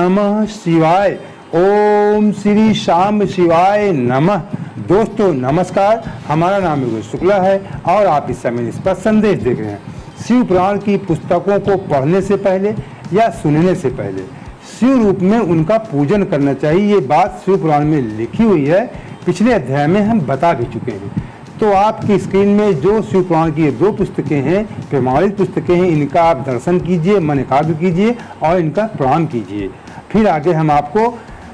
नमः शिवाय। ओम श्री शाम शिवाय नमः। दोस्तों नमस्कार, हमारा नाम योगेश शुक्ला है और आप इस समय इस पर संदेश देख रहे हैं। शिव पुराण की पुस्तकों को पढ़ने से पहले या सुनने से पहले शिव रूप में उनका पूजन करना चाहिए। ये बात शिव पुराण में लिखी हुई है, पिछले अध्याय में हम बता भी चुके हैं। तो आपकी स्क्रीन में जो शिव पुराण की 2 पुस्तकें हैं, प्रमाणित पुस्तकें हैं, इनका आप दर्शन कीजिए, मन एकाग्र कीजिए और इनका प्रणाम कीजिए। फिर आगे हम आपको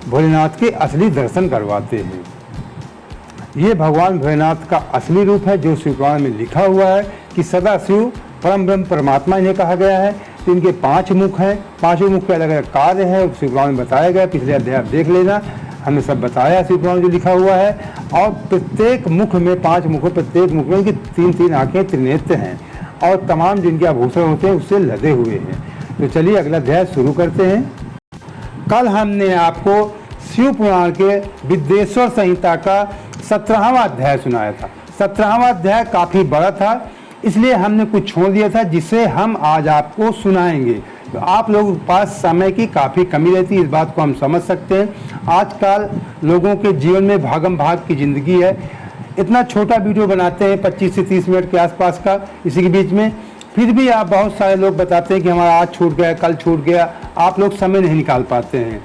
भोलेनाथ के असली दर्शन करवाते हैं। ये भगवान भोलेनाथ का असली रूप है जो शिव पुराण में लिखा हुआ है कि सदा शिव परम ब्रह्म परमात्मा इन्हें कहा गया है। तो इनके 5 मुख हैं, 5 मुख के अलग अलग कार्य हैं, शिव पुराण में बताया गया। पिछले अध्याय आप देख लेना, हमने सब बताया शिव पुराण जो लिखा हुआ है। और प्रत्येक मुख में 5 मुख, प्रत्येक मुख में इनकी 3-3 आंखें, त्रिनेत्र हैं और तमाम जिनके आभूषण होते हैं उससे लदे हुए हैं। तो चलिए अगला अध्याय शुरू करते हैं। कल हमने आपको शिव पुराण के विद्येश्वर संहिता का 17वां अध्याय सुनाया था। 17वां अध्याय काफ़ी बड़ा था, इसलिए हमने कुछ छोड़ दिया था जिसे हम आज आपको सुनाएंगे। तो आप लोगों के पास समय की काफ़ी कमी रहती है, इस बात को हम समझ सकते हैं। आजकल लोगों के जीवन में भागम भाग की ज़िंदगी है। इतना छोटा वीडियो बनाते हैं 25 से 30 मिनट के आसपास का, इसी के बीच में फिर भी आप बहुत सारे लोग बताते हैं कि हमारा आज छूट गया, कल छूट गया। आप लोग समय नहीं निकाल पाते हैं,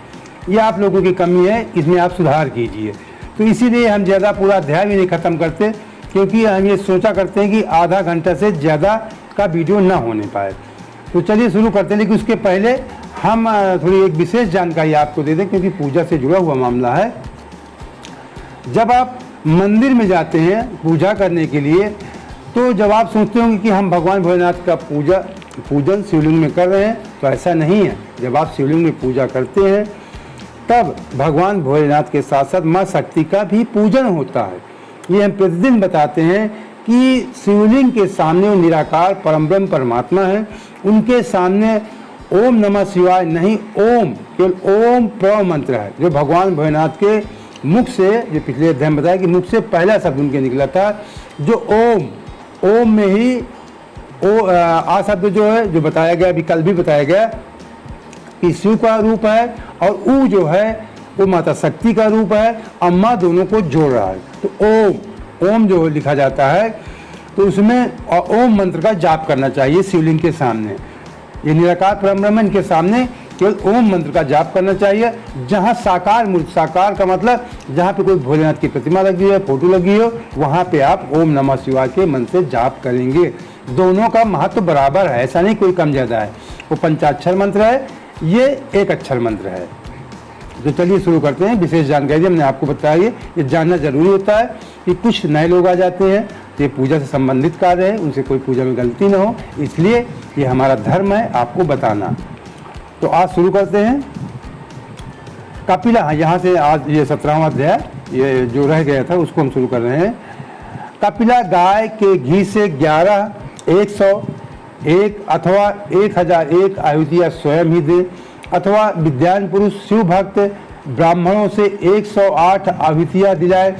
ये आप लोगों की कमी है, इसमें आप सुधार कीजिए। तो इसीलिए हम ज़्यादा पूरा अध्याय भी नहीं ख़त्म करते, क्योंकि हम ये सोचा करते हैं कि आधा घंटा से ज़्यादा का वीडियो ना होने पाए। तो चलिए शुरू करते हैं, लेकिन उसके पहले हम थोड़ी एक विशेष जानकारी आपको दे दें, क्योंकि पूजा से जुड़ा हुआ मामला है। जब आप मंदिर में जाते हैं पूजा करने के लिए, तो जब आप सोचते होंगे कि हम भगवान भोलेनाथ का पूजन शिवलिंग में कर रहे हैं, तो ऐसा नहीं है। जब आप शिवलिंग में पूजा करते हैं तब भगवान भोलेनाथ के साथ साथ माँ शक्ति का भी पूजन होता है। ये हम प्रतिदिन बताते हैं कि शिवलिंग के सामने निराकार परम ब्रह्म परमात्मा है, उनके सामने ओम नमः शिवाय नहीं, ओम केवल ओम प्र मंत्र है जो भगवान भोलेनाथ के मुख से, जो पिछले अध्याय में बताया कि मुख से पहला शब्द उनके निकला था, जो ओम में ही आ शब्द जो है, जो बताया गया, अभी कल भी बताया गया कि शिव का रूप है और ऊ जो है वो माता शक्ति का रूप है। अम्मा दोनों को जोड़ रहा है। तो ओम जो लिखा जाता है, तो उसमें ओम मंत्र का जाप करना चाहिए शिवलिंग के सामने। ये निराकार परम ब्रह्म के सामने केवल ओम मंत्र का जाप करना चाहिए। जहाँ साकार मूर्ति, साकार का मतलब जहाँ पे कोई भोलेनाथ की प्रतिमा लगी है, फोटो लगी हो, वहाँ पे आप ओम नमः शिवाय के मंत्र से जाप करेंगे। दोनों का महत्व बराबर है, ऐसा नहीं कोई कम ज़्यादा है। वो पंचाक्षर मंत्र है, ये 1 अक्षर मंत्र है। तो चलिए शुरू करते हैं। विशेष जानकारी हमने आपको बताया, ये जानना जरूरी होता है कि कुछ नए लोग आ जाते हैं, ये पूजा से संबंधित कार्य है, उनसे कोई पूजा में गलती ना हो, इसलिए ये हमारा धर्म है आपको बताना। तो आज शुरू करते हैं। कपिला, यहाँ से आज ये 17वां अध्याय, ये जो रह गया था उसको हम शुरू कर रहे हैं। कपिला गाय के घी से 11, 101 अथवा 1001 आहुतियाँ स्वयं ही दे, अथवा विद्वान पुरुष शिव भक्त ब्राह्मणों से 108 आहुतियाँ दिलाए।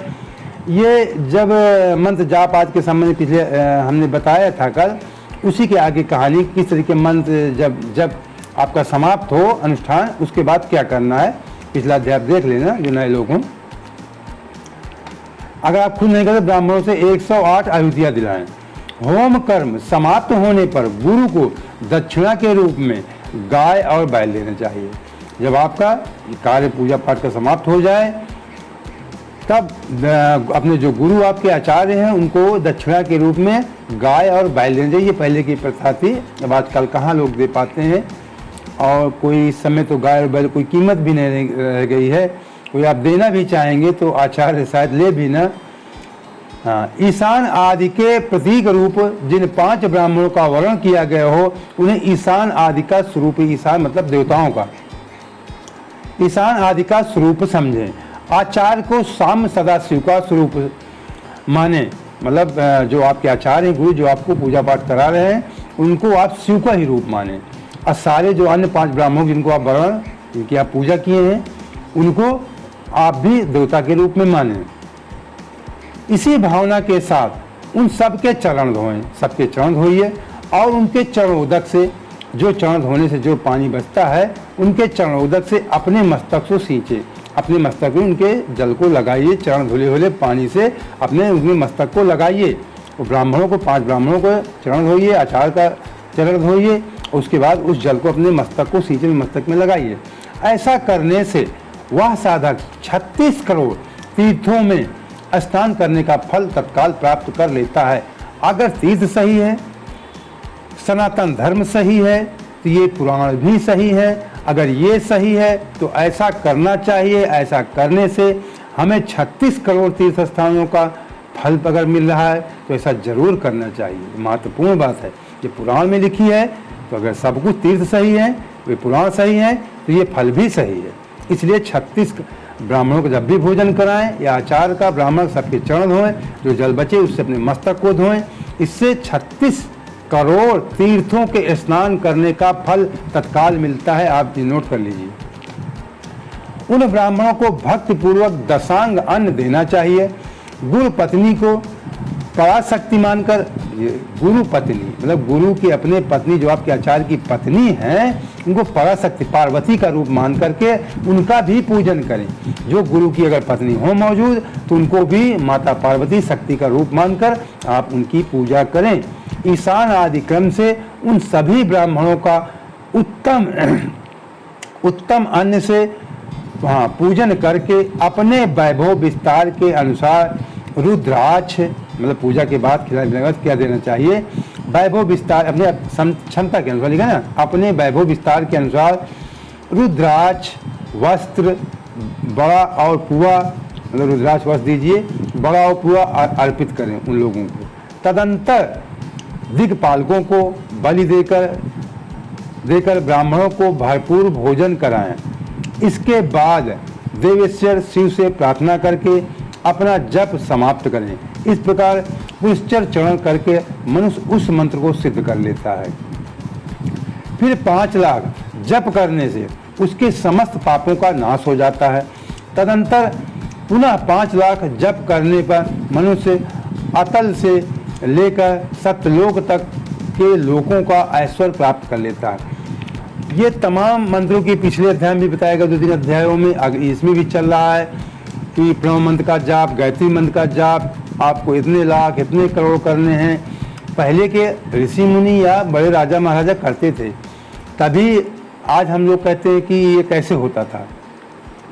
ये जब मंत्र जाप आज के संबंध में पिछले हमने बताया था कल, उसी के आगे कहानी किस तरीके मंत्र जब आपका समाप्त हो अनुष्ठान, उसके बाद क्या करना है, पिछला अध्याय देख लेना जो नए लोग हों। अगर आप खुद नहीं करते, ब्राह्मणों से 108 आहुतियाँ दिलाएं। होम कर्म समाप्त होने पर गुरु को दक्षिणा के रूप में गाय और बैल देना चाहिए। जब आपका कार्य पूजा पाठ का समाप्त हो जाए, तब अपने जो गुरु आपके आचार्य हैं उनको दक्षिणा के रूप में गाय और बैल देना चाहिए। पहले की प्रथा थी, अब आजकल कहाँ लोग दे पाते हैं, और कोई इस समय तो गाय और बैल कोई कीमत भी नहीं रह गई है। कोई आप देना भी चाहेंगे तो आचार्य शायद ले भी ना। हाँ, ईशान आदि के प्रतीक रूप जिन 5 ब्राह्मणों का वर्णन किया गया हो, उन्हें ईशान आदि का स्वरूप, ईशान मतलब देवताओं का, ईशान आदि का स्वरूप समझें। आचार्य को साम सदाशिव का स्वरूप माने, मतलब जो आपके आचार्य हैं, गुरु जो आपको पूजा पाठ करा रहे हैं, उनको आप शिव का ही रूप माने। और सारे जो अन्य 5 ब्राह्मण जिनको आप वर्णन, जिनकी आप पूजा किए हैं, उनको आप भी देवता के रूप में माने। इसी भावना के साथ उन सबके चरण धोएं, सबके चरण धोइए और उनके चरणोदक से जो चरण धोने से जो पानी बचता है उनके चरणोदक से अपने मस्तक को सींचे, अपने मस्तक में उनके जल को लगाइए, चरण धुले हुए पानी से अपने उनके मस्तक को लगाइए। तो ब्राह्मणों को 5 ब्राह्मणों को चरण धोइए, आचार्य का चरण धोइए, उसके बाद उस जल को अपने मस्तक को सींचे मस्तक में लगाइए। ऐसा करने से वह साधक 36 करोड़ तीर्थों में स्नान करने का फल तत्काल प्राप्त कर लेता है। अगर तीर्थ सही है, सनातन धर्म सही है, तो ये पुराण भी सही है। अगर ये सही है तो ऐसा करना चाहिए। ऐसा करने से हमें 36 करोड़ तीर्थ स्थानों का फल अगर मिल रहा है तो ऐसा जरूर करना चाहिए। महत्वपूर्ण बात है, ये पुराण में लिखी है, तो अगर सब कुछ तीर्थ सही है, वे पुराण सही है, तो ये फल भी सही है। इसलिए 36 ब्राह्मणों को जब भी भोजन कराएं या आचार्य का ब्राह्मण सबके चरण धोएं, जो जल बचे उससे अपने मस्तक को धोएं। इससे 36 करोड़ तीर्थों के स्नान करने का फल तत्काल मिलता है। आप ये नोट कर लीजिए। उन ब्राह्मणों को भक्ति पूर्वक दशांग अन्न देना चाहिए। गुरु पत्नी को पराशक्ति मानकर, ये गुरु पत्नी मतलब गुरु की अपने पत्नी जो आपके आचार्य की पत्नी है, उनको पराशक्ति पार्वती का रूप मान करके उनका भी पूजन करें। जो गुरु की अगर पत्नी हो मौजूद तो उनको भी माता पार्वती शक्ति का रूप मानकर आप उनकी पूजा करें। ईशान आदि क्रम से उन सभी ब्राह्मणों का उत्तम अन्न से पूजन करके अपने वैभव विस्तार के अनुसार रुद्राक्ष मतलब पूजा के बाद खिलाने के बाद क्या देना चाहिए, वैभव विस्तार अपने क्षमता के अनुसार, लिखा ना, अपने वैभव विस्तार के अनुसार रुद्राक्ष वस्त्र बड़ा और पुआ मतलब रुद्राक्ष वस्त्र दीजिए, बड़ा और पुआ अर्पित करें उन लोगों को। तदंतर दिक्पालकों को बलि देकर ब्राह्मणों को भरपूर भोजन कराएं। इसके बाद देवेश्वर शिव से प्रार्थना करके अपना जप समाप्त करें। इस प्रकार पुष्कर चरण करके मनुष्य उस मंत्र को सिद्ध कर लेता है। फिर 5 लाख जप करने से उसके समस्त पापों का नाश हो जाता है। तदंतर पुनः 5 लाख जप करने पर मनुष्य अतल से लेकर सत्यलोक तक के लोगों का ऐश्वर्य प्राप्त कर लेता है। ये तमाम मंत्रों के पिछले अध्याय में भी बताया गया, 2-3 अध्यायों में, इसमें भी चल रहा है कि प्रणव मंत्र का जाप, गायत्री मंत्र का जाप आपको इतने लाख इतने करोड़ करने हैं। पहले के ऋषि मुनि या बड़े राजा महाराजा करते थे, तभी आज हम लोग कहते हैं कि ये कैसे होता था।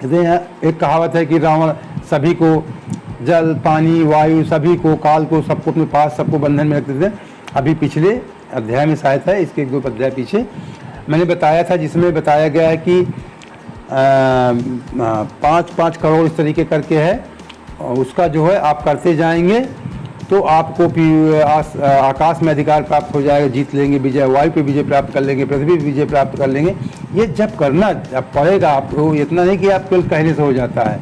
कहते हैं एक कहावत है कि रावण सभी को जल पानी वायु सभी को काल को सबको अपने पास सबको बंधन में रखते थे। अभी पिछले अध्याय में शायद है, इसके 1-2 अध्याय पीछे मैंने बताया था, जिसमें बताया गया है कि 5-5 करोड़ इस तरीके करके है, और उसका जो है आप करते जाएंगे तो आपको आकाश में अधिकार प्राप्त हो जाएगा, जीत लेंगे, विजय वायु पे विजय प्राप्त कर लेंगे, पृथ्वी पे विजय प्राप्त कर लेंगे। ये जब करना जब पड़ेगा आपको, इतना नहीं कि आप केवल कहने से हो जाता है।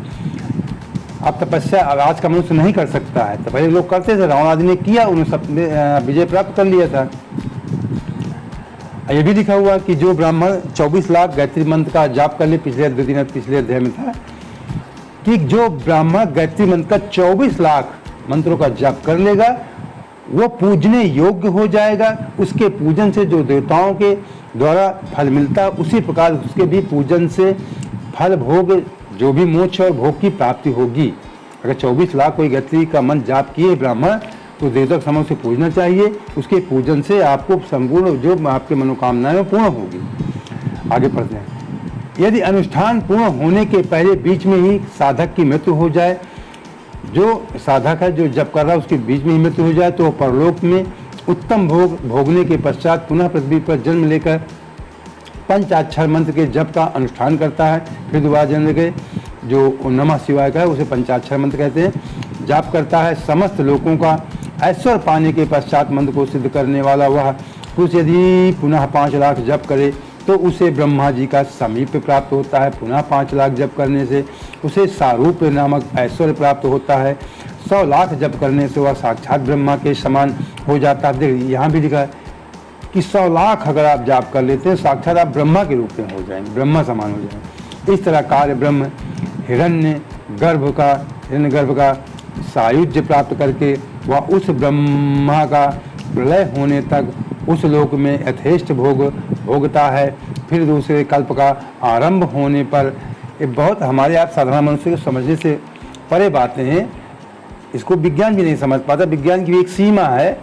अब तपस्या आज का मनुष्य नहीं कर सकता है, तो पहले लोग करते थे, रावण आदि ने किया, उन्होंने सब विजय प्राप्त कर लिया था। ये भी लिखा हुआ कि जो ब्राह्मण 24 लाख गायत्री मंत्र का जाप कर ले, पिछले अध्याय में था कि जो ब्राह्मण गायत्री मंत्र का 24 लाख मंत्रों का जाप कर लेगा वो पूजने योग्य हो जाएगा। उसके पूजन से जो देवताओं के द्वारा फल मिलता है, उसी प्रकार उसके भी पूजन से फल भोग जो भी मोक्ष और भोग की प्राप्ति होगी। अगर 24 लाख कोई गायत्री का मंत्र जाप किए ब्राह्मण, तो देवता के समय से पूजना चाहिए। उसके पूजन से आपको संपूर्ण जो आपके मनोकामनाएं पूर्ण होगी। आगे पढ़ते हैं। यदि अनुष्ठान पूर्ण होने के पहले बीच में ही साधक की मृत्यु हो जाए, जो साधक है जो जप कर रहा है उसके बीच में ही मृत्यु हो जाए, तो परलोक में उत्तम भोग भोगने के पश्चात पुनः पृथ्वी पर जन्म लेकर पंचाक्षर मंत्र के जप का अनुष्ठान करता है। फिर दोबारा जन्म के जो नमः शिवाय का है उसे पंचाक्षर मंत्र कहते हैं, जाप करता है। समस्त लोगों का ऐश्वर्य पाने के पश्चात मंत्र को सिद्ध करने वाला वह पुरुष यदि पुनः 5 लाख जप करे तो उसे ब्रह्मा जी का समीप प्राप्त होता है। पुनः 5 लाख जप करने से उसे सारूप नामक ऐश्वर्य प्राप्त होता है। 100 लाख जप करने से वह साक्षात ब्रह्मा के समान हो जाता है। देखिए यहाँ भी लिखा है कि 100 लाख अगर आप जाप कर लेते हैं, साक्षात आप ब्रह्मा के रूप में हो जाएंगे, ब्रह्मा समान हो जाएंगे। इस तरह कार्य ब्रह्म हिरण्य गर्भ का सायुज्य प्राप्त करके वह उस ब्रह्मा का प्रलय होने तक उस लोक में यथेष्ट भोग भोगता है। फिर दूसरे कल्प का आरंभ होने पर, ये बहुत हमारे आप साधारण मनुष्य को समझने से परे बातें हैं, इसको विज्ञान भी नहीं समझ पाता। विज्ञान की भी एक सीमा है।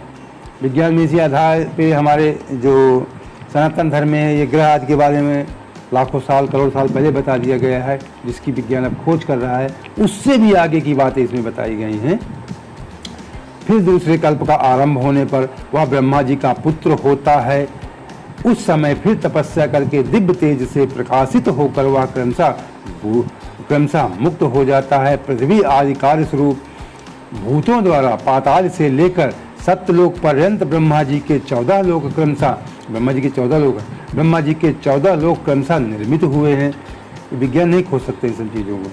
विज्ञान में इसी आधार पे हमारे जो सनातन धर्म है, ये ग्रह आदि के बारे में लाखों साल करोड़ साल पहले बता दिया गया है, जिसकी विज्ञान अब खोज कर रहा है, उससे भी आगे की बातें इसमें बताई गई हैं। फिर दूसरे कल्प का आरंभ होने पर वह ब्रह्मा जी का पुत्र होता है। उस समय फिर तपस्या करके दिव्य तेज से प्रकाशित होकर वह क्रमशः मुक्त हो जाता है। पृथ्वी आदि कार्य स्वरूप भूतों द्वारा पाताल से लेकर सत्यलोक पर्यंत ब्रह्मा जी के 14 लोक क्रमशः ब्रह्मा जी के 14 लोक क्रमशः निर्मित हुए हैं। विज्ञान नहीं खोज सकते इन सब चीज़ों को।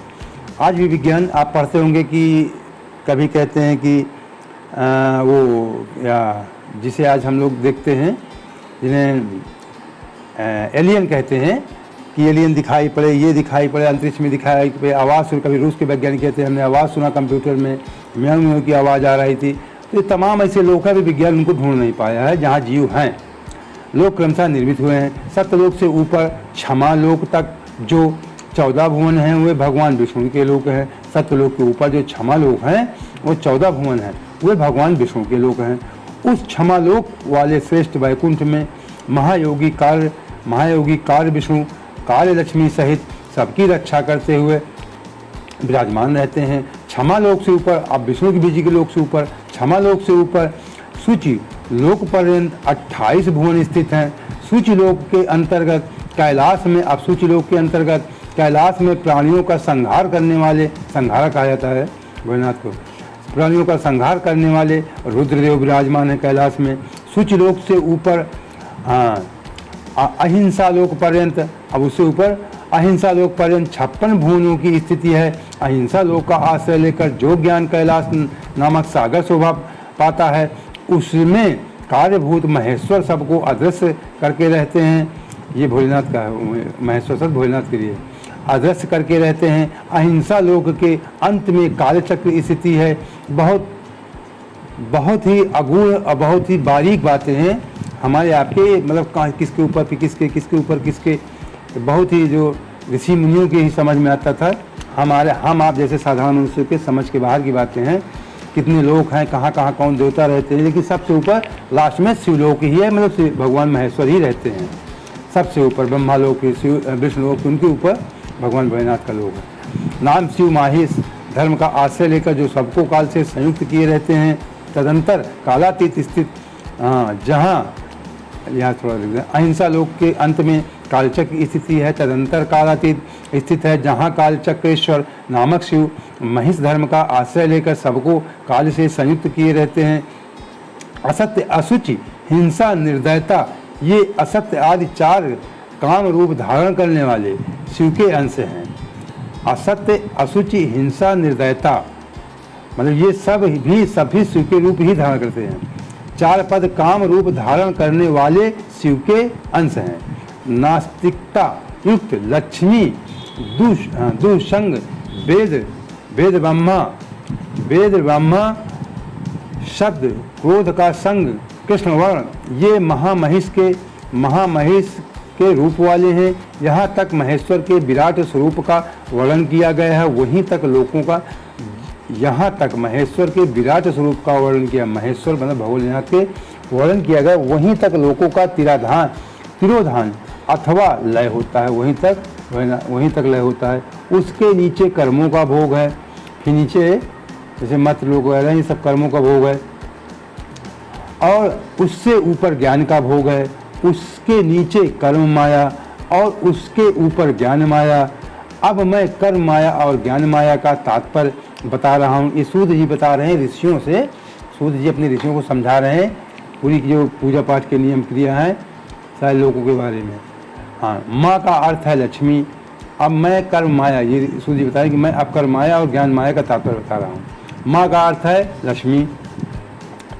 आज भी विज्ञान आप पढ़ते होंगे कि कभी कहते हैं कि वो या जिसे आज हम लोग देखते हैं, जिन्हें एलियन कहते हैं, कि एलियन दिखाई पड़े, ये दिखाई पड़े, अंतरिक्ष में दिखाई पड़े, आवाज़ सुन, कभी रूस के वैज्ञानिक कहते हैं हमने आवाज़ सुना कंप्यूटर में, म्याऊं म्याऊं की आवाज़ आ रही थी। तो ये तमाम ऐसे लोग हैं, भी विज्ञान उनको ढूंढ नहीं पाया है जहाँ जीव हैं। लोग क्रमशः निर्मित हुए हैं। सत्यलोक से ऊपर क्षमा लोक तक जो 14 भुवन हैं वे भगवान विष्णु के लोक हैं। सत्यलोक के ऊपर जो क्षमा लोक हैं वो 14 भुवन हैं, वे भगवान विष्णु के लोक हैं। उस क्षमा लोक वाले श्रेष्ठ वैकुंठ में महायोगी कार्य विष्णु कार्य लक्ष्मी सहित सबकी रक्षा करते हुए विराजमान रहते हैं। क्षमा लोक से ऊपर, अब विष्णु की बीजी के लोक से ऊपर, क्षमा लोक से ऊपर सूची लोक पर्यंत 28 भुवन स्थित हैं। सूची लोक के अंतर्गत कैलाश में, अब सूची लोक के अंतर्गत कैलाश में प्राणियों का संहार करने वाले, संहारा कहा जाता है भोलेनाथ को, प्राणियों का संहार करने वाले रुद्रदेव विराजमान है कैलाश में। सूची लोक से ऊपर अहिंसा लोक पर्यंत, अब उससे ऊपर अहिंसा लोक पर्यंत 56 भुवनों की स्थिति है। अहिंसा लोक का आश्रय लेकर जो ज्ञान कैलाश नामक सागर शोभा पाता है, उसमें कार्यभूत महेश्वर सबको अदृश्य करके रहते हैं। ये भोलेनाथ का है, महेश्वर सब भोलेनाथ के लिए अदृश्य करके रहते हैं। अहिंसा लोक के अंत में कालचक्र स्थिति है। बहुत ही अगूढ़ और बहुत ही बारीक बातें हैं हमारे आपके, मतलब किसके ऊपर किसके ऊपर किसके, बहुत ही जो ऋषि मुनियों के ही समझ में आता था। हम आप जैसे साधारण मनुष्य के समझ के बाहर की बातें हैं। कितने लोग हैं, कहाँ कहाँ कौन देवता रहते हैं, लेकिन सबसे ऊपर लास्ट में शिवलोक ही है, मतलब भगवान महेश्वर ही रहते हैं। सबसे ऊपर ब्रह्मा लोक, विष्णु लोक, उनके ऊपर भगवान भोलेनाथ का लोक है। नाम शिव माहेश धर्म का आश्रय लेकर जो सबको काल से संयुक्त किए रहते हैं। तदंतर कालातीत स्थित, जहाँ यहाँ थोड़ा लिख दें, अहिंसा लोक के अंत में कालचक्र की स्थिति है। तदंतर कालातीत स्थित है, जहाँ कालचक्रेश्वर नामक शिव महिष धर्म का आश्रय लेकर सबको काल से संयुक्त किए रहते हैं। असत्य, अशुचि, हिंसा, निर्दयता, ये असत्य आदि 4 काम रूप धारण करने वाले शिव के अंश हैं। असत्य, अशुचि, हिंसा, निर्दयता, मतलब ये सभी शिव के रूप ही धारण करते हैं। 4 पद काम रूप धारण करने वाले शिव के अंश हैं। नास्तिकता युक्त लक्ष्मी, दुसंग, वेद ब्रह्मा शब्द, क्रोध का संग, कृष्ण वर्ण, ये महामहिष के रूप वाले हैं। यहाँ तक महेश्वर के विराट स्वरूप का वर्णन किया गया है, वहीं तक लोगों का, यहाँ तक महेश्वर के विराट स्वरूप का वर्णन किया, महेश्वर मतलब भोलेनाथ के वर्णन किया गया, वहीं तक लोगों का तिरोधान अथवा लय होता है, वहीं तक लय होता है। उसके नीचे कर्मों का भोग है, फिर नीचे जैसे मत लोग वगैरह, ये सब कर्मों का भोग है, और उससे ऊपर ज्ञान का भोग है, उसके नीचे कर्म माया और उसके ऊपर ज्ञान माया। अब मैं कर्म माया और ज्ञान माया का तात्पर्य बता रहा हूँ। ये सूद जी बता रहे हैं ऋषियों से, सूद जी अपने ऋषियों को समझा रहे हैं पूरी जो पूजा पाठ के नियम क्रिया है सारे लोगों के बारे में। हाँ, माँ का अर्थ है लक्ष्मी। अब मैं कर्म माया, ये सूद जी बताएं कि मैं अब कर्म माया और ज्ञान माया का तात्पर्य बता रहा हूँ। माँ का अर्थ है लक्ष्मी,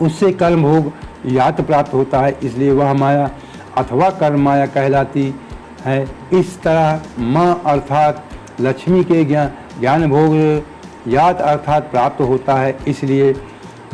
उससे कर्म भोग यात प्राप्त होता है, इसलिए वह माया अथवा कर्म माया कहलाती है। इस तरह माँ अर्थात लक्ष्मी के ज्ञान भोग यात अर्थात प्राप्त होता है, इसलिए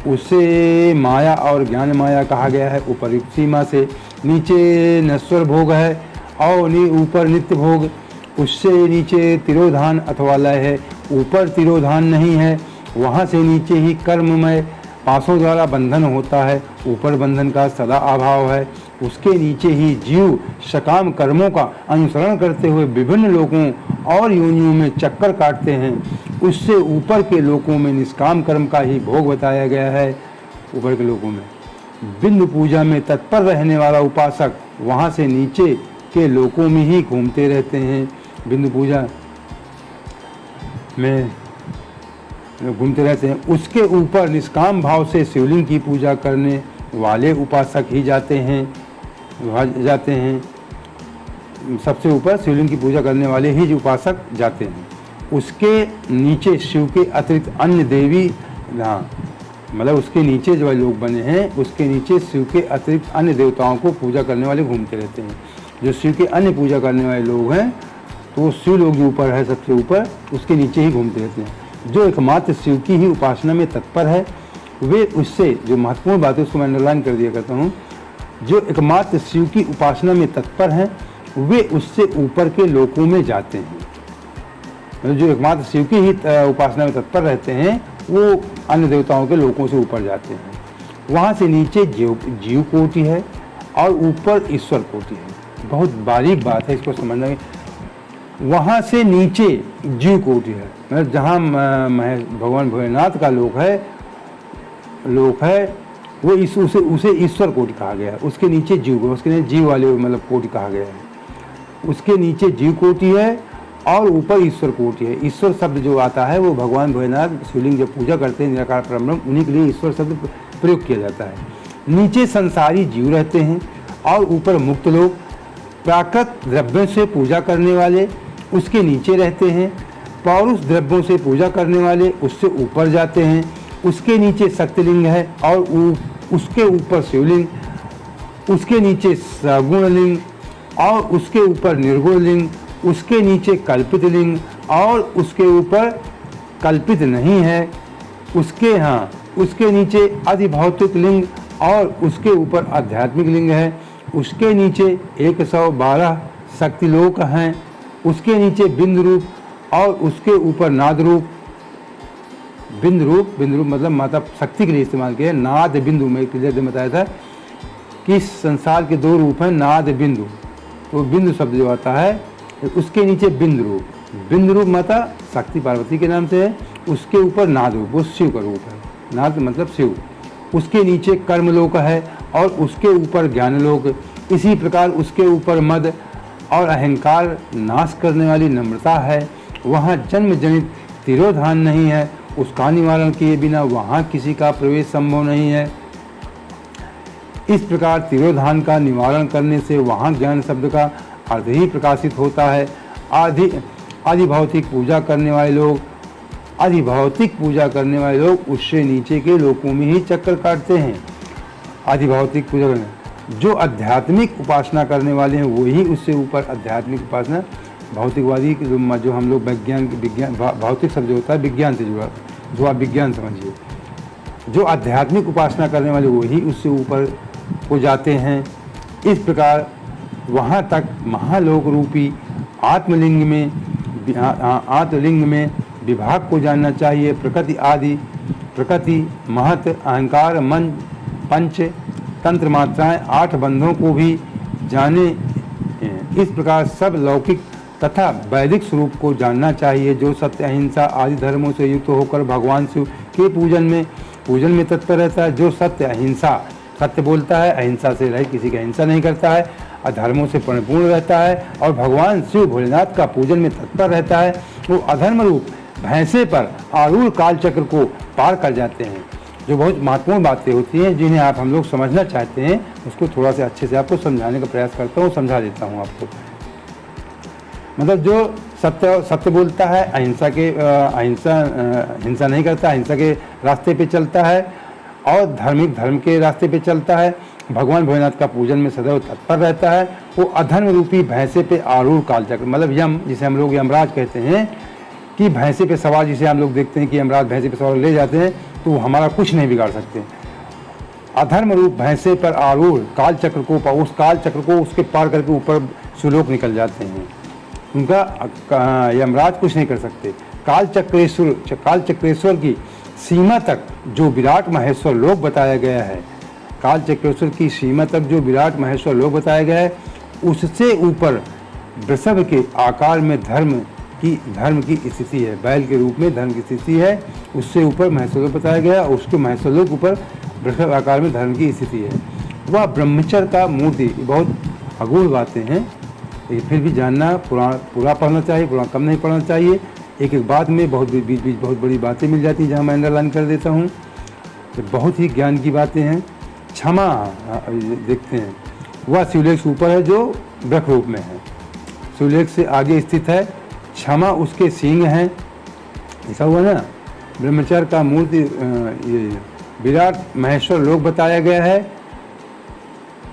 उसे माया और ज्ञान माया कहा गया है। ऊपर सीमा से नीचे नश्वर भोग है और ऊपर नित्य भोग। उससे नीचे तिरोधान अथवा लय है, ऊपर तिरोधान नहीं है। वहाँ से नीचे ही कर्ममय पासों द्वारा बंधन होता है, ऊपर बंधन का सदा अभाव है। उसके नीचे ही जीव सकाम कर्मों का अनुसरण करते हुए विभिन्न लोकों और योनियों में चक्कर काटते हैं। उससे ऊपर के लोकों में निष्काम कर्म का ही भोग बताया गया है। ऊपर के लोकों में बिंदु पूजा में तत्पर रहने वाला उपासक वहाँ से नीचे के लोकों में ही घूमते रहते हैं। बिंदु पूजा में घूमते रहते हैं। उसके ऊपर निष्काम भाव से शिवलिंग की पूजा करने वाले उपासक ही जाते हैं। सबसे ऊपर शिवलिंग की पूजा करने वाले ही उपासक जाते हैं। उसके नीचे शिव के अतिरिक्त अन्य देवी, हाँ मतलब उसके नीचे जो लोग बने हैं, उसके नीचे शिव के अतिरिक्त अन्य देवताओं को पूजा करने वाले घूमते रहते हैं। जो शिव के अन्य पूजा करने वाले लोग हैं तो शिव लोग जो ऊपर है, सबसे ऊपर, उसके नीचे ही घूमते रहते हैं। जो एकमात्र शिव की ही उपासना में तत्पर है वे उससे, जो महत्वपूर्ण बात है उसको मैं अंडरलाइन कर दिया करता हूँ, जो एकमात्र शिव की उपासना में तत्पर हैं वे उससे ऊपर के लोकों में जाते हैं। मतलब जो एकमात्र शिव की ही उपासना में तत्पर रहते हैं वो अन्य देवताओं के लोकों से ऊपर जाते हैं। वहाँ से नीचे जीव कोटि है और ऊपर ईश्वर कोटि है। बहुत बारीक बात है, इसको समझना है। वहाँ से नीचे जीव कोटि है, मतलब जहाँ भगवान भोलेनाथ का लोक है वो उसे ईश्वर कोटि कहा गया है। उसके नीचे जीव, उसके नीचे जीव वाले मतलब कोटि कहा गया है। उसके नीचे जीव कोटि है और ऊपर ईश्वर कोटि है। ईश्वर शब्द जो आता है वो भगवान भोलेनाथ शिवलिंग जब पूजा करते हैं निराकार परब्रह्म, उन्हीं के लिए ईश्वर शब्द प्रयोग किया जाता है। नीचे संसारी जीव रहते हैं और ऊपर मुक्त लोग। प्राकृत द्रव्यों से पूजा करने वाले उसके नीचे रहते हैं। पौरुष द्रव्यों से पूजा करने वाले उससे ऊपर जाते हैं। उसके नीचे शक्तिलिंग है और उसके ऊपर शिवलिंग। उसके नीचे सगुण लिंग और उसके ऊपर निर्गुण लिंग। उसके नीचे कल्पित लिंग और उसके ऊपर कल्पित नहीं है। उसके नीचे अधिभौतिक लिंग और उसके ऊपर आध्यात्मिक लिंग है। उसके नीचे 112 शक्तिलोक हैं। उसके नीचे बिंदु रूप और उसके ऊपर नाद रूप। बिंदु रूप मतलब माता शक्ति के लिए इस्तेमाल किया है। नाद बिंदु में क्लियर बताया था कि संसार के दो रूप हैं, नाद बिंदु। तो बिंदु शब्द जो आता है उसके नीचे बिंदु रूप माता शक्ति पार्वती के नाम से है। उसके ऊपर नाद रूप, वो शिव का रूप है। नाद मतलब शिव। उसके नीचे कर्मलोक है और उसके ऊपर ज्ञानलोक। इसी प्रकार उसके ऊपर मद और अहंकार नाश करने वाली नम्रता है। वहाँ जन्म जनित तिरोधान नहीं है। उसका निवारण किए बिना वहाँ किसी का प्रवेश संभव नहीं है। इस प्रकार तिरोधान का निवारण करने से वहाँ ज्ञान शब्द का अर्थ ही प्रकाशित होता है। अधिभौतिक पूजा करने वाले लोग उससे नीचे के लोकों में ही चक्कर काटते हैं। अधिभौतिक पूजा करने, जो आध्यात्मिक उपासना करने वाले हैं वही उससे ऊपर आध्यात्मिक उपासना। भौतिकवादी जो हम लोग विज्ञान भौतिक शब्द होता है विज्ञान से जुड़ा, जो आप विज्ञान समझिए। जो आध्यात्मिक उपासना करने वाले वही उससे ऊपर को जाते हैं। इस प्रकार वहाँ तक महालोक रूपी आत्मलिंग में विभाग को जानना चाहिए। प्रकृति महत अहंकार मन पंच तंत्र मात्राएं 8 बंधों को भी जाने। इस प्रकार सब लौकिक तथा वैदिक स्वरूप को जानना चाहिए। जो सत्य अहिंसा आदि धर्मों से युक्त होकर भगवान शिव के पूजन में तत्पर रहता है, जो सत्य अहिंसा सत्य बोलता है, अहिंसा से रहित किसी की हिंसा नहीं करता है, अधर्मों से परिपूर्ण रहता है और भगवान शिव भोलेनाथ का पूजन में तत्पर रहता है, वो अधर्म रूप भैंसे पर आरूढ़ काल चक्र को पार कर जाते हैं। जो बहुत महत्वपूर्ण बातें होती हैं जिन्हें हम लोग समझना चाहते हैं, उसको थोड़ा सा अच्छे से आपको समझाने का प्रयास करता हूँ, समझा देता हूँ आपको। मतलब जो सत्य बोलता है, हिंसा नहीं करता, अहिंसा के रास्ते पे चलता है और धार्मिक धर्म के रास्ते पे चलता है, भगवान भोलेनाथ का पूजन में सदैव तत्पर रहता है, वो अधर्म रूपी भैंसे पे आरूढ़ कालचक्र, मतलब यम, जिसे हम लोग यमराज कहते हैं, कि भैंसे पे सवार, जिसे हम लोग देखते हैं कि यमराज भैंसे पे सवार ले जाते हैं, तो हमारा कुछ नहीं बिगाड़ सकते। अधर्म रूप भैंसे पर आरूढ़ काल चक्र को उस काल चक्र को उसके पार करके ऊपर सुलोक निकल जाते हैं, उनका यमराज कुछ नहीं कर सकते। काल चक्रेश्वर की सीमा तक जो विराट महेश्वर लोक बताया गया है, काल चक्रेश्वर की सीमा तक जो विराट महेश्वर लोक बताया गया है, उससे ऊपर वृषभ के आकार में धर्म की स्थिति है, बैल के रूप में धर्म की स्थिति है, उससे ऊपर महेश्वर लोक बताया गया है, और उसके महेश्वर लोक ऊपर वृषभ आकार में धर्म की स्थिति है। वह ब्रह्मचर्य का मूर्ति, बहुत अगूढ़ बातें हैं, लेकिन फिर भी जानना, पूरा पढ़ना चाहिए, पूरा कम नहीं पढ़ना चाहिए। एक एक बात में बहुत बहुत बड़ी बातें मिल जाती हैं, जहाँ मैं अंडरलाइन कर देता हूँ, तो बहुत ही ज्ञान की बातें हैं। क्षमा देखते हैं, वह शिवलेख से ऊपर है जो वृक्ष रूप में है, शिवलेख से आगे स्थित है। क्षमा उसके सींग हैं, ऐसा हुआ ना। ब्रह्मचर्य का मूर्ति ये विराट महेश्वर लोक बताया गया है,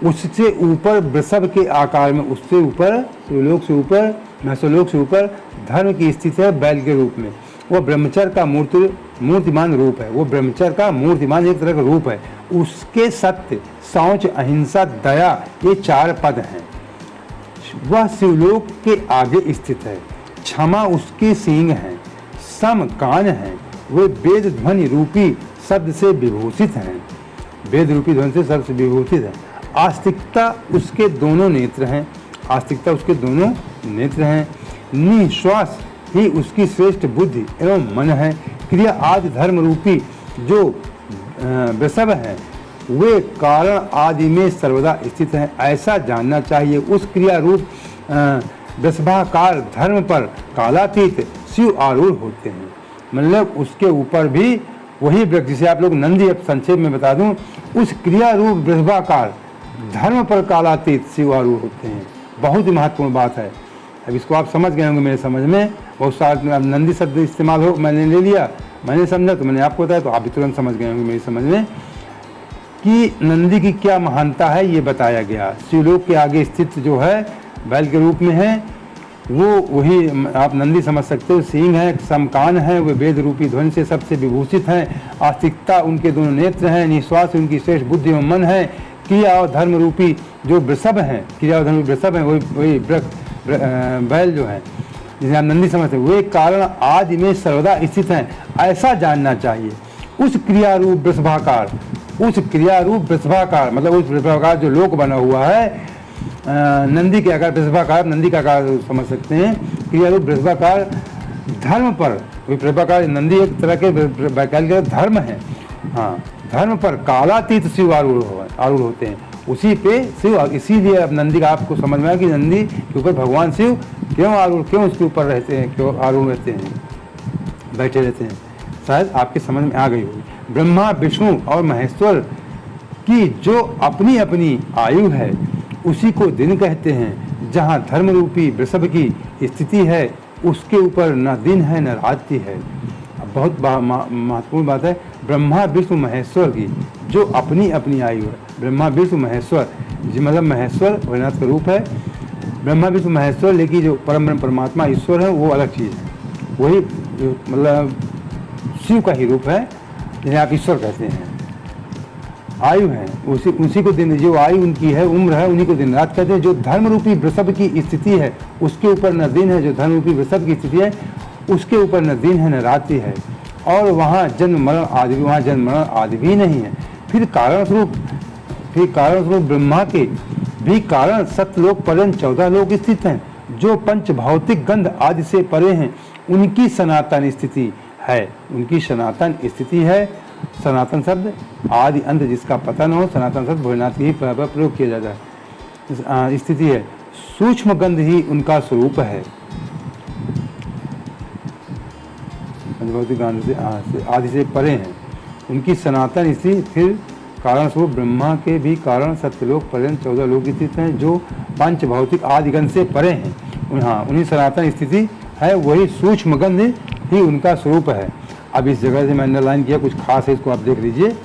उससे ऊपर वृषभ के आकार में, उससे ऊपर शिवलोक से ऊपर महेश्वर लोक से ऊपर धर्म की स्थिति है, बैल के रूप में। वह ब्रह्मचर्य का मूर्तिमान रूप है, वो ब्रह्मचर्य का मूर्तिमान एक तरह का रूप है। उसके सत्य, शौच, अहिंसा, दया, ये 4 पद हैं। वह शिवलोक के आगे स्थित है। क्षमा उसके सींग हैं, सम कान हैं, वे वेद ध्वनि रूपी शब्द से विभूषित हैं, वेद रूपी ध्वनि से शब्द से विभूषित है। आस्तिकता उसके दोनों नेत्र हैं, आस्तिकता उसके दोनों नेत्र हैं। निश्वास ही उसकी श्रेष्ठ बुद्धि एवं मन है। क्रिया आदि धर्म रूपी जो वृषभ है, वे कारण आदि में सर्वदा स्थित हैं, ऐसा जानना चाहिए। उस क्रिया रूप वृषभाकार धर्म पर कालातीत शिव आरूढ़ होते हैं, मतलब उसके ऊपर भी वही वृक्ष, जिसे आप लोग नंदी, अब संक्षेप में बता दूं, उस क्रिया रूप वृषभाकार धर्म पर कालातीत शिव आरूढ़ होते हैं। बहुत ही महत्वपूर्ण बात है। अब इसको आप समझ गए होंगे मेरे समझ में। बहुत सारे नंदी शब्द इस्तेमाल हो, मैंने ले लिया, मैंने समझा तो मैंने आपको बताया, तो आप भी तुरंत समझ गए होंगे मेरी समझ में कि नंदी की क्या महानता है, ये बताया गया। शिवलोक के आगे स्थित जो है, बैल के रूप में है, वो वही आप नंदी समझ सकते हो। सींग है, समकान है, वे वेद रूपी ध्वनि से सबसे विभूषित हैं। आस्तिकता उनके दोनों नेत्र हैं। निश्वास उनकी श्रेष्ठ बुद्धि एवं मन है। क्रिया और धर्म रूपी जो वृषभ हैं, क्रिया और धर्म वृषभ हैं, वही बैल जो है, जिसे आप नंदी समझते हैं, वे कारण आदि में सर्वदा स्थित हैं, ऐसा जानना चाहिए। उस क्रिया रूप वृषभाकार, उस क्रिया रूप वृषभाकार, मतलब उस वृषभाकार जो लोक बना हुआ है, नंदी के आकार वृषभाकार, नंदी का आकार समझ सकते हैं। क्रिया रूप वृषभाकार धर्म पर, वृषभाकार नंदी एक तरह के वैकल्पिक धर्म है, हाँ, धर्म पर कालातीत शिव आरूढ़ होते हैं, उसी पे शिव। इसीलिए अब नंदी का आपको समझ में आया कि नंदी के ऊपर भगवान शिव क्यों उसके ऊपर रहते हैं, क्यों आरूढ़ रहते हैं, बैठे रहते हैं। शायद आपके समझ में आ गई होगी। ब्रह्मा, विष्णु और महेश्वर की जो अपनी अपनी आयु है, उसी को दिन कहते हैं। जहाँ धर्म रूपी वृषभ की स्थिति है, उसके ऊपर न दिन है न रात्रि है। अब बहुत महत्वपूर्ण बात है, ब्रह्मा विष्णु महेश्वर की जो अपनी अपनी आयु है। ब्रह्मा विष्णु महेश्वर, मतलब महेश्वर भोलेनाथ का रूप है, ब्रह्मा विष्णु महेश्वर, लेकिन जो परम परमात्मा ईश्वर है वो अलग चीज़ है, वही मतलब शिव का ही रूप है, जिन्हें आप ईश्वर कहते हैं। आयु है उसी को दिन, जो आयु उनकी है, उम्र है, उन्हीं को दिन रात कहते हैं। जो धर्म रूपी वृषभ की स्थिति है, उसके ऊपर न दिन है। जो धर्म रूपी वृषभ की स्थिति है, उसके ऊपर न दिन है न रात्रि है, और वहाँ जन्म मरण आदि भी नहीं है। फिर कारण स्वरूप ब्रह्मा के भी कारण सत्यलोक पर्यंत 14 लोक स्थित हैं, जो पंच भौतिक गंध आदि से परे हैं। उनकी सनातन स्थिति है, उनकी सनातन स्थिति है। सनातन शब्द आदि अंत जिसका पता न हो, सनातन शब्द भोलेनाथ की ही प्रयोग किया जाता है, स्थिति है। सूक्ष्म गंध ही उनका स्वरूप है, भौतिक गंध से आदि से परे हैं। उनकी सनातन स्थिति। फिर कारण स्वरूप ब्रह्मा के भी कारण सत्यलोक पर्यंत 14 लोक स्थित हैं, जो पंच भौतिक आदि गंध से परे हैं। हाँ, उन्हीं सनातन स्थिति है, वही सूक्ष्म गंध ही उनका स्वरूप है। अब इस जगह से मैं अंडरलाइन किया, कुछ खास है, इसको आप देख लीजिए।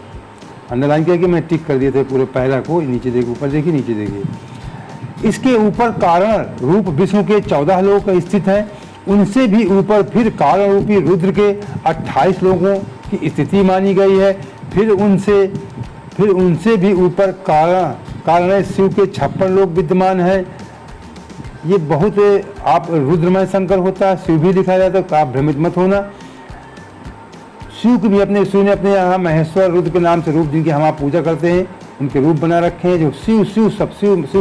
अंडरलाइन किया कि मैं टिक कर दिए थे पूरे पहला को, नीचे देखिए, ऊपर देखिए, नीचे देखिए। इसके ऊपर कारण रूप विष्णु के 14 लोक स्थित हैं। उनसे भी ऊपर फिर कारण रूपी रुद्र के 28 लोगों की स्थिति मानी गई है। फिर उनसे भी ऊपर कारण शिव के 56 लोक विद्यमान है। ये बहुत आप रुद्रमय शंकर होता है, शिव भी दिखाया जाता है, तो आप भ्रमित मत होना। शिव ने अपने यहाँ महेश्वर रुद्र के नाम से रूप जिनकी हम आप पूजा करते हैं, उनके रूप बना रखे हैं। जो शिव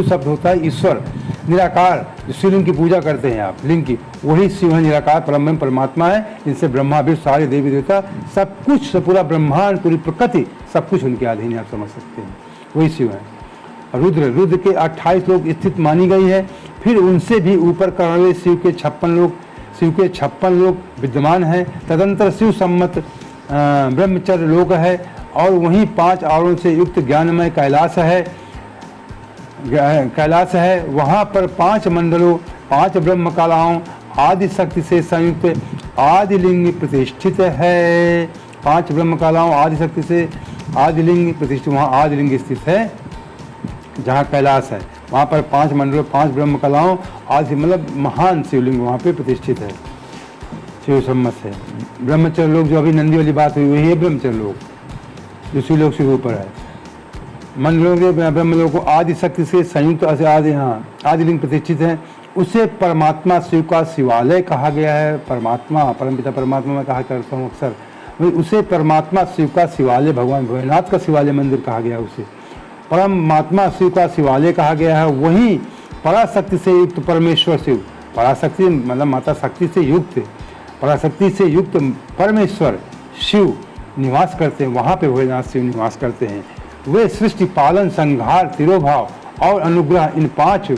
शब्द होता है ईश्वर, निराकार, जो शिवलिंग की पूजा करते हैं आप, लिंग की, वही शिव है, निराकार परम परमात्मा है। जिनसे ब्रह्मा विष्णु सारे देवी देवता सब कुछ, सब पूरा ब्रह्मांड, पूरी प्रकृति, सब कुछ उनके अधीन है, आप समझ सकते हैं, वही शिव है। रुद्र के 28 लोग स्थित मानी गई है। फिर उनसे भी ऊपर कर्णवे शिव के 56 लोग विद्यमान हैं। तदंतर शिव सम्मत ब्रह्मचर्य लोक है, और वहीं 5 आवरणों से युक्त ज्ञानमय कैलाश है। वहाँ पर 5 मंडलों, 5 ब्रह्म कलाओं आदि शक्ति से संयुक्त आदिलिंग प्रतिष्ठित है। 5 ब्रह्म कलाओं आदि शक्ति से आदिलिंग प्रतिष्ठित, वहाँ आदिलिंग स्थित है जहाँ कैलाश है। वहाँ पर 5 मंडलों, 5 ब्रह्म कलाओं आदि, मतलब महान शिवलिंग वहाँ पे प्रतिष्ठित है, शिव सम्मत है। ब्रह्मचर्य लोग, जो अभी नंदी वाली बात हुई, वही है ब्रह्मचर्य लोग, जो शिवलोक से ऊपर है। मंडलों के ब्रह्मलोक को आदि शक्ति से संयुक्त आदिलिंग प्रतिष्ठित है। उसे परमात्मा शिव का शिवालय कहा गया है। परमात्मा, परमपिता परमात्मा मैं कहा करता हूँ अक्सर, उसे परमात्मा शिव का शिवालय, भगवान भोलेनाथ का शिवालय मंदिर कहा गया, उसे परमात्मा शिव का शिवालय कहा गया है। वहीं पराशक्ति से युक्त परमेश्वर शिव, पराशक्ति मतलब माता शक्ति से युक्त, पराशक्ति से युक्त परमेश्वर शिव निवास करते हैं। वहाँ पे भोलेनाथ शिव निवास करते हैं। वे सृष्टि, पालन, संहार, तिरोभाव और अनुग्रह, इन 5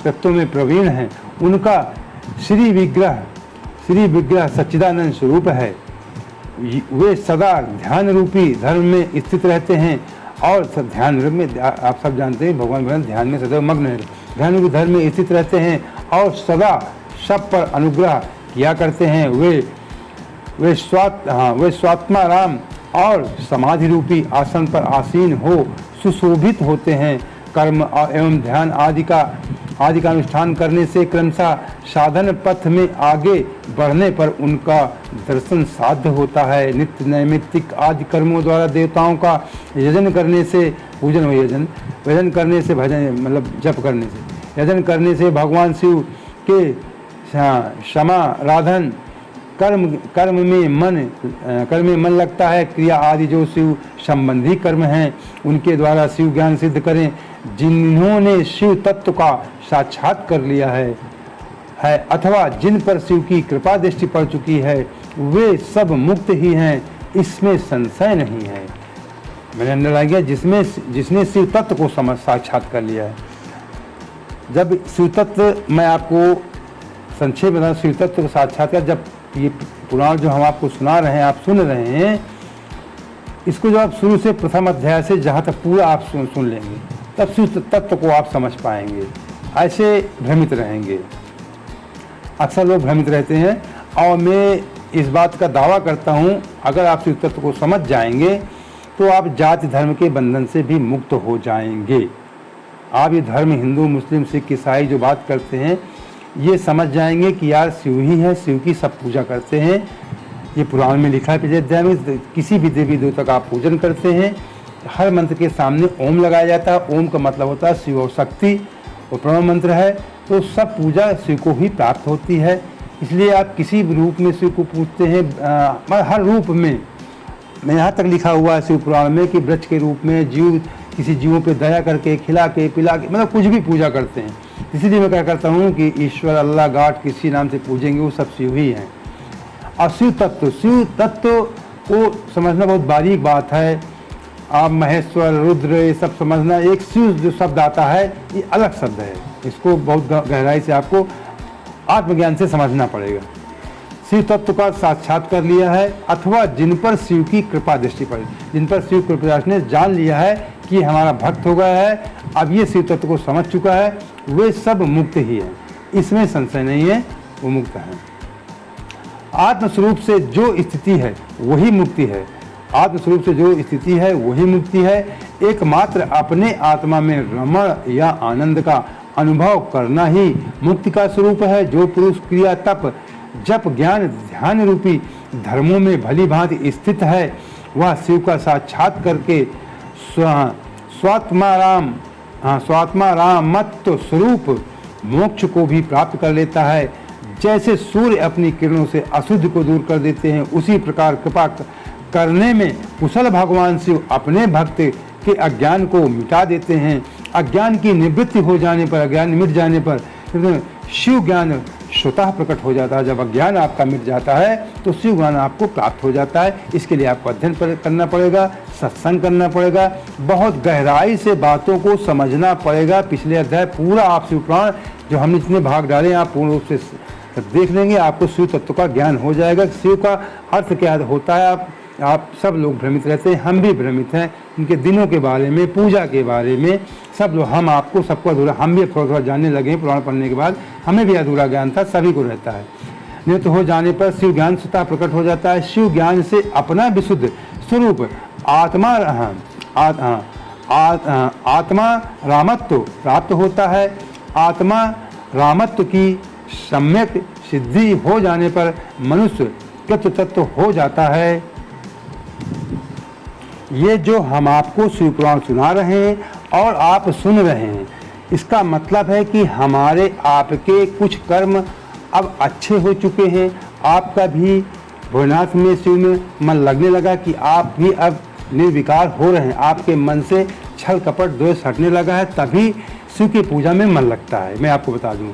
तत्वों में प्रवीण हैं। उनका श्री विग्रह सच्चिदानंद स्वरूप है। वे सदा ध्यान रूपी धर्म में स्थित रहते हैं, और ध्यान में, आप सब जानते हैं भगवान भोलेनाथ ध्यान में सदैव मग्न है, ध्यान रूपी धर्म में स्थित रहते हैं और सदा सब पर अनुग्रह किया करते हैं। वे स्वात्मा राम और समाधि रूपी आसन पर आसीन हो सुशोभित होते हैं। कर्म एवं ध्यान आदि का अनुष्ठान करने से क्रमशः साधन पथ में आगे बढ़ने पर उनका दर्शन साध्य होता है। नित्य नैमित्तिक आदि कर्मों द्वारा देवताओं का यजन करने से, भजन करने से, भजन मतलब जप करने से, यजन करने से भगवान शिव के क्षमा राधन कर्म में मन लगता है। क्रिया आदि जो शिव संबंधी कर्म हैं, उनके द्वारा शिव ज्ञान सिद्ध करें। जिन्होंने शिव तत्व का साक्षात कर लिया है अथवा जिन पर शिव की कृपा दृष्टि पड़ चुकी है, वे सब मुक्त ही हैं, इसमें संशय नहीं है। मैंने अंडरलाइन किया, जिसने शिव तत्व को साक्षात कर लिया है। जब शिव तत्व, मैं आपको संक्षेप में शिव तत्व का साक्षात्कार, जब ये पुराण जो हम आपको सुना रहे हैं, आप सुन रहे हैं, इसको जो आप शुरू से प्रथम अध्याय से जहाँ तक पूरा आप सुन लेंगे, तब शिव तत्व को आप समझ पाएंगे। ऐसे भ्रमित रहेंगे, अक्सर लोग भ्रमित रहते हैं, और मैं इस बात का दावा करता हूँ, अगर आप शिव तत्व को समझ जाएंगे तो आप जाति धर्म के बंधन से भी मुक्त हो जाएंगे। आप ये धर्म, हिंदू, मुस्लिम, सिख, ईसाई जो बात करते हैं, ये समझ जाएंगे कि यार शिव ही है, शिव की सब पूजा करते हैं। ये पुराण में लिखा है, पिछले अध्याय में, किसी भी देवी देवता का आप पूजन करते हैं, हर मंत्र के सामने ओम लगाया जाता है। ओम का मतलब होता है शिव और शक्ति, और प्रणव मंत्र है, तो सब पूजा शिव को ही प्राप्त होती है। इसलिए आप किसी भी रूप में शिव को पूजते हैं, हर रूप में। मैं यहाँ तक लिखा हुआ है शिव पुराण में कि वृक्ष के रूप में, किसी जीवों पे दया करके, खिला के, पिला के, मतलब कुछ भी पूजा करते हैं। इसीलिए मैं क्या करता हूँ कि ईश्वर, अल्लाह, गॉड किसी नाम से पूजेंगे, वो सब शिव ही हैं। और शिव तत्व को समझना बहुत बारीक बात है। आप महेश्वर, रुद्र, ये सब समझना, एक शिव जो शब्द आता है, ये अलग शब्द है, इसको बहुत गहराई से आपको आत्मज्ञान से समझना पड़ेगा। शिव तत्व का साक्षात कर लिया है, अथवा जिन पर शिव की कृपा दृष्टि पड़ी, जिन पर शिव कृपा ने जान लिया है कि हमारा भक्त हो गया है, अब ये शिव तत्व को समझ चुका है, वे सब मुक्त ही हैं, इसमें संशय नहीं है, वो मुक्त हैं। आत्मस्वरूप से जो स्थिति है वही मुक्ति है। आत्मस्वरूप से जो स्थिति है वही मुक्ति है। एकमात्र अपने आत्मा में रमण या आनंद का अनुभव करना ही मुक्ति का स्वरूप है। जो पुरुष क्रिया, तप, जप ज्ञान ध्यान रूपी धर्मों में भली भांति स्थित है, वह शिव का साक्षात करके स्वात्मारामत्व स्वरूप मोक्ष को भी प्राप्त कर लेता है। जैसे सूर्य अपनी किरणों से अशुद्ध को दूर कर देते हैं, उसी प्रकार कृपा करने में कुशल भगवान शिव अपने भक्त के अज्ञान को मिटा देते हैं। अज्ञान की निवृत्ति हो जाने पर, अज्ञान मिट जाने पर शिव ज्ञान स्वतः प्रकट हो जाता है। जब अज्ञान आपका मिट जाता है तो शिव ज्ञान आपको प्राप्त हो जाता है। इसके लिए आपको अध्ययन करना पड़ेगा, सत्संग करना पड़ेगा, बहुत गहराई से बातों को समझना पड़ेगा। पिछले अध्याय पूरा आप शिव पुराण जो हमने जितने भाग डाले आप पूर्ण रूप से देख लेंगे, आपको शिव तत्व का ज्ञान हो जाएगा। शिव का अर्थ क्या होता है, आप सब लोग भ्रमित रहते हैं, हम भी भ्रमित हैं उनके दिनों के बारे में, पूजा के बारे में, सब लोग हम आपको सबको अधूरा, हम भी थोड़ा थोड़ा जानने लगे हैं पुराण पढ़ने के बाद, हमें भी अधूरा ज्ञान था, सभी को रहता है। नित्य हो जाने पर शिव ज्ञान स्वतः प्रकट हो जाता है। शिव ज्ञान से अपना विशुद्ध स्वरूप आत्मा रामत्व प्राप्त होता है। आत्मा रामत्व की सम्यक सिद्धि हो जाने पर मनुष्य कृत तत्व हो जाता है। ये जो हम आपको शिव पुराण सुना रहे हैं और आप सुन रहे हैं, इसका मतलब है कि हमारे आपके कुछ कर्म अब अच्छे हो चुके हैं। आपका भी भोलेनाथ में शिव में मन लगने लगा कि आप भी अब निर्विकार हो रहे हैं, आपके मन से छल कपट द्वेष हटने लगा है, तभी शिव की पूजा में मन लगता है। मैं आपको बता दूं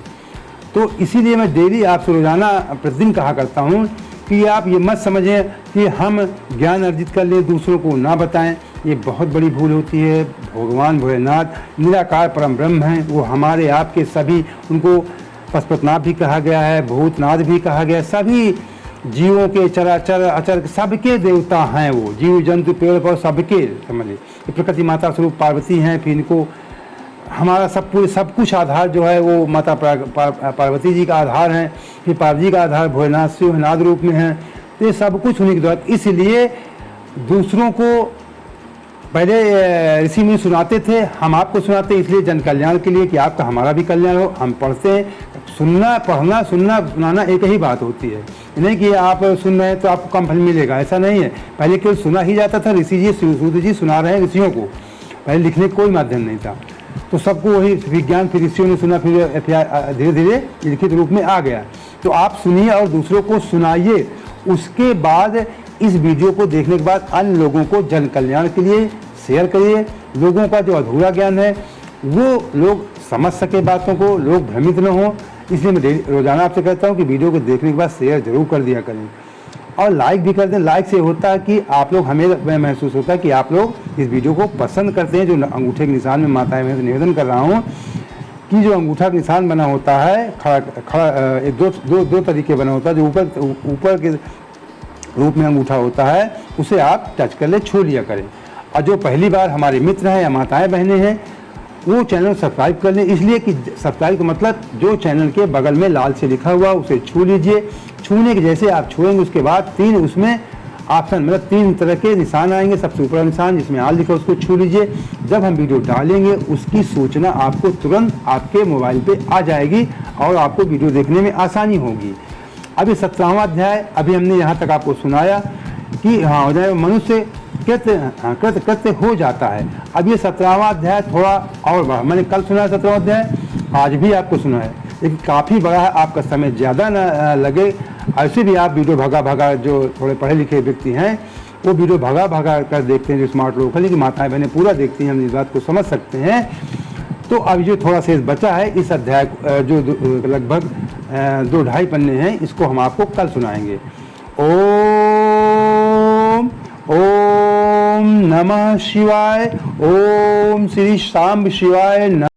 तो इसीलिए मैं डेली आपसे रोजाना प्रतिदिन कहा करता हूँ कि आप ये मत समझें कि हम ज्ञान अर्जित कर लें, दूसरों को ना बताएं, ये बहुत बड़ी भूल होती है। भगवान भोलेनाथ निराकार परम ब्रह्म हैं, वो हमारे आपके सभी, उनको पशुपतिनाथ भी कहा गया है, भूतनाथ भी कहा गया है, सभी जीवों के चराचर अचर सबके देवता हैं। वो जीव जंतु पेड़ पौधे सबके, समझिए प्रकृति माता स्वरूप पार्वती हैं, फिर इनको हमारा सब कुछ आधार जो है वो माता पार्वती जी का आधार है, फिर पार्वती जी का आधार भोलेनाथ शिव नाद रूप में है। तो ये सब कुछ उन्हीं के द्वारा, इसलिए दूसरों को पहले ऋषि मुनि सुनाते थे, हम आपको सुनाते हैं इसलिए जन कल्याण के लिए कि आपका हमारा भी कल्याण हो। हम पढ़ते हैं, सुनना पढ़ना सुनना सुनाना एक ही बात होती है, नहीं कि आप सुन रहे हैं तो आपको कम फल मिलेगा, ऐसा नहीं है। पहले केवल सुना ही जाता था, ऋषि जी सूत जी सुना रहे हैं ऋषियों को, पहले लिखने का कोई माध्यम नहीं था, तो सबको वही विज्ञान फिर ऋषियों ने सुना, फिर धीरे धीरे लिखित रूप में आ गया। तो आप सुनिए और दूसरों को सुनाइए। उसके बाद इस वीडियो को देखने के बाद अन्य लोगों को जन कल्याण के लिए शेयर करिए। लोगों का जो अधूरा ज्ञान है वो लोग समझ सके बातों को, लोग भ्रमित न हो। इसलिए मैं रोजाना आपसे कहता हूँ कि वीडियो को देखने के बाद शेयर जरूर कर दिया करें और लाइक भी कर दें। लाइक से होता है कि आप लोग, हमें महसूस होता है कि आप लोग इस वीडियो को पसंद करते हैं। जो अंगूठे के निशान में माताएं मैं निवेदन कर रहा हूँ कि जो अंगूठा का निशान बना होता है खड़ा दो तरीके बना होता है, जो ऊपर के रूप में अंगूठा होता है उसे आप टच कर ले, छू लिया करें। और जो पहली बार हमारे मित्र हैं या माताएं बहनें हैं वो चैनल सब्सक्राइब कर लें, इसलिए कि सब्सक्राइब का मतलब जो चैनल के बगल में लाल से लिखा हुआ उसे छू लीजिए। छूने के जैसे आप छुएंगे उसके बाद 3 उसमें ऑप्शन, मतलब 3 तरह के निशान आएंगे। सबसे ऊपर निशान जिसमें आल लिखा उसको छू लीजिए। जब हम वीडियो डालेंगे उसकी सूचना आपको तुरंत आपके मोबाइल पे आ जाएगी और आपको वीडियो देखने में आसानी होगी। अभी 17वां अध्याय अभी हमने यहाँ तक आपको सुनाया कि हाँ हो जाए, मनुष्य कृत्य हो जाता है। अब ये 17वां अध्याय थोड़ा और बड़ा, मैंने कल सुना 17वां अध्याय, आज भी आपको सुना है, लेकिन काफ़ी बड़ा है, आपका समय ज़्यादा न लगे। ऐसे भी आप वीडियो भगा जो थोड़े पढ़े लिखे व्यक्ति हैं वो वीडियो भगा कर देखते हैं, जो स्मार्ट लोग हैं, लेकिन माताएं बहनें पूरा देखती हैं, हम इस बात को समझ सकते हैं। तो अब जो थोड़ा शेष बचा है इस अध्याय जो लगभग 2-2.5 पन्ने हैं, इसको हम आपको कल सुनाएंगे। ओम नमः शिवाय। ओम श्री शाम शिवाय।